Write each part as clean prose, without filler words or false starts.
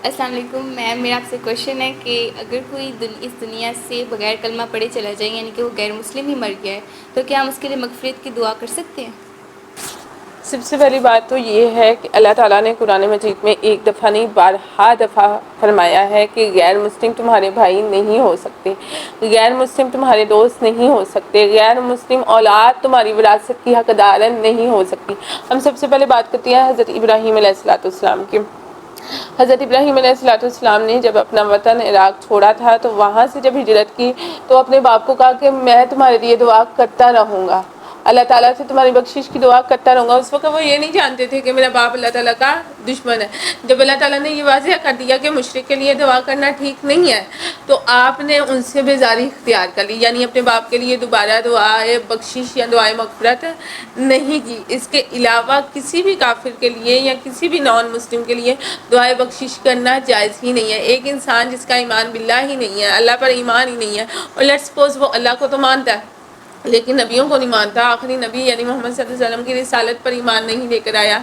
السلام علیکم میم، میرا آپ سے کویشچن ہے کہ اگر کوئی اس دنیا سے بغیر کلمہ پڑھے چلا جائے، یعنی کہ وہ غیر مسلم ہی مر گیا ہے، تو کیا ہم اس کے لیے مغفرت کی دعا کر سکتے ہیں؟ سب سے پہلی بات تو یہ ہے کہ اللہ تعالیٰ نے قرآن مجید میں ایک دفعہ نہیں بارہا دفعہ فرمایا ہے کہ غیر مسلم تمہارے بھائی نہیں ہو سکتے، غیر مسلم تمہارے دوست نہیں ہو سکتے، غیر مسلم اولاد تمہاری وراثت کی حقدار نہیں ہو سکتی۔ ہم سب سے پہلے بات کرتے ہیں حضرت ابراہیم علیہ السلام کی۔ حضرت ابراہیم علیہ السلام نے جب اپنا وطن عراق چھوڑا تھا تو وہاں سے جب ہجرت کی تو اپنے باپ کو کہا کہ میں تمہارے لیے دعا کرتا رہوں گا، اللہ تعالیٰ سے تمہاری بخشش کی دعا کرتا رہوں گا۔ اس وقت وہ یہ نہیں جانتے تھے کہ میرا باپ اللہ تعالیٰ کا دشمن ہے۔ جب اللہ تعالیٰ نے یہ واضح کر دیا کہ مشرک کے لیے دعا کرنا ٹھیک نہیں ہے تو آپ نے ان سے بیزاری اختیار کر لی، یعنی اپنے باپ کے لیے دوبارہ دعائے بخشش یا دعائے مغفرت نہیں کی۔ اس کے علاوہ کسی بھی کافر کے لیے یا کسی بھی نان مسلم کے لیے دعائے بخشش کرنا جائز ہی نہیں ہے۔ ایک انسان جس کا ایمان باللہ ہی نہیں ہے، اللہ پر ایمان ہی نہیں ہے، اور لیٹس سپوز وہ اللہ کو تو مانتا ہے لیکن نبیوں کو نہیں مانتا، آخری نبی یعنی محمد صلی اللہ علیہ وسلم کی رسالت پر ایمان نہیں لے کر آیا،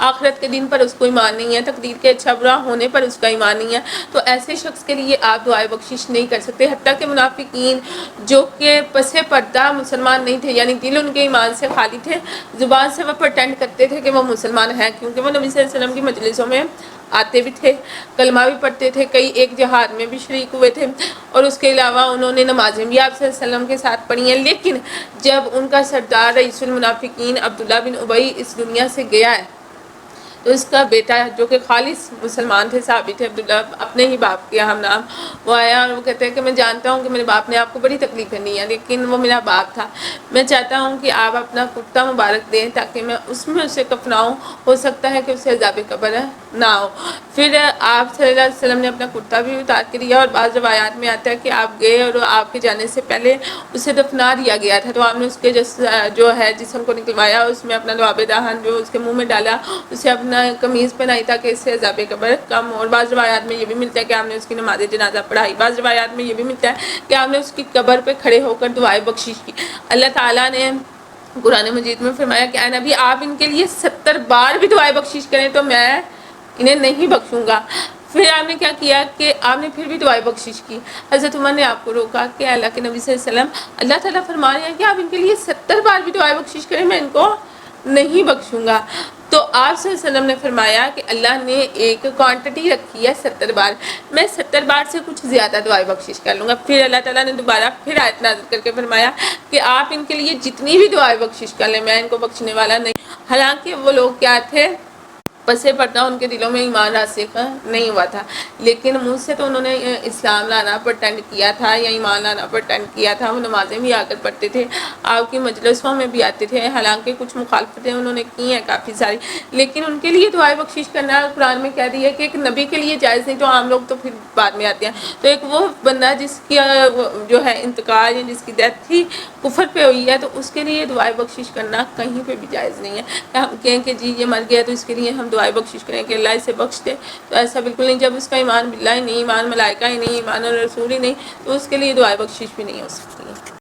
آخرت کے دن پر اس کو ایمان نہیں ہے، تقدیر کے اچھا برا ہونے پر اس کا ایمان نہیں ہے، تو ایسے شخص کے لیے آپ دعائے بخشش نہیں کر سکتے۔ حتیٰ کہ منافقین جو کہ پس پردہ مسلمان نہیں تھے، یعنی دل ان کے ایمان سے خالی تھے، زبان سے وہ پرٹینڈ کرتے تھے کہ وہ مسلمان ہیں، کیونکہ وہ نبی صلی اللہ علیہ وسلم کی مجلسوں میں آتے بھی تھے، کلمہ بھی پڑھتے تھے، کئی ایک جہاد میں بھی شریک ہوئے تھے، اور اس کے علاوہ انہوں نے نمازیں بھی آپ صلی اللہ علیہ وسلم کے ساتھ پڑھی ہیں۔ لیکن جب ان کا سردار رئیس المنافقین عبداللہ بن ابی اس دنیا سے گیا ہے تو اس کا بیٹا جو کہ خالص مسلمان تھے، صحابی تھے، عبداللہ اپنے ہی باپ کے ہم نام، وہ آیا اور وہ کہتے ہیں کہ میں جانتا ہوں کہ میرے باپ نے آپ کو بڑی تکلیفیں دی ہیں لیکن وہ میرا باپ تھا، میں چاہتا ہوں کہ آپ اپنا کرتا مبارک دیں تاکہ میں اس میں اسے کفناؤں، ہو سکتا ہے کہ اسے عذاب قبر نہ ہو۔ پھر آپ صلی اللہ علیہ وسلم نے اپنا کرتا بھی اتار کے دیا، اور بعض روایات میں آتا ہے کہ آپ گئے اور آپ کے جانے سے پہلے اسے دفنا دیا گیا تھا، تو آپ نے اس کے جو ہے جسم کو نکلوایا، اس میں اپنا لعاب دہن جو اس کے منہ میں ڈالا، اسے اپنا قمیض پہنائی تاکہ اس سے عذاب قبر کم ہو۔ اور بعض روایات میں یہ بھی ملتا ہے کہ آپ نے اس کی نماز جنازہ پڑھائی، بعض روایات میں یہ بھی ملتا ہے کہ آپ نے اس کی قبر پہ کھڑے ہو کر دعائے بخشش کی۔ اللہ تعالیٰ نے قرآن مجید میں فرمایا کہ اے نبی آپ ان کے لیے 70 بار بھی دعائے بخشش کریں تو میں انہیں نہیں بخشوں گا۔ پھر آپ نے کیا کیا کہ آپ نے پھر بھی دعائے بخشش کی۔ حضرت عمر نے آپ کو روکا کہ اللہ کے نبی صلی اللہ علیہ وسلم، اللہ تعالیٰ فرما رہے ہیں کہ آپ ان کے لیے 70 بار بھی دعائے بخشش کریں، میں ان کو نہیں بخشوں گا۔ تو آپ صلی اللہ علیہ وسلم نے فرمایا کہ اللہ نے ایک کوانٹٹی رکھی ہے 70 بار، میں 70 بار سے کچھ زیادہ دعائے بخشش کر لوں گا۔ پھر اللہ تعالیٰ نے دوبارہ پھر آیت نازل کر کے فرمایا کہ آپ ان کے لیے جتنی بھی دعائے بخشش کر لیں میں ان کو بخشنے والا نہیں۔ حالانکہ وہ لوگ کیا تھے، پسے پردہ ان کے دلوں میں ایمان راسخ نہیں ہوا تھا، لیکن منہ سے تو انہوں نے اسلام لانا پرٹینڈ کیا تھا یا ایمان لانا پرٹینڈ کیا تھا، وہ نمازیں بھی آ کر پڑھتے تھے، آپ کی مجلسوں میں بھی آتے تھے، حالانکہ کچھ مخالفتیں انہوں نے کی ہیں کافی ساری، لیکن ان کے لیے دعائے بخشش کرنا قرآن میں کہہ دیا کہ ایک نبی کے لیے جائز نہیں، تو عام لوگ تو پھر بعد میں آتے ہیں۔ تو ایک وہ بندہ جس کی جو ہے انتقال یا جس کی ڈیتھ تھی کفر پہ ہوئی ہے، تو اس کے لیے دعائے بخشش کرنا کہیں پہ بھی جائز نہیں ہے کہ ہم کہیں کہ جی یہ مر گیا تو اس کے لیے ہم دعائے بخشش کریں کہ اللہ اسے بخش دے، تو ایسا بالکل نہیں۔ جب اس کا ایمان باللہ ہی نہیں، ایمان ملائکہ ہی نہیں، ایمان رسول ہی نہیں، تو اس کے لیے دعائے بخشش بھی نہیں ہو سکتی ہے۔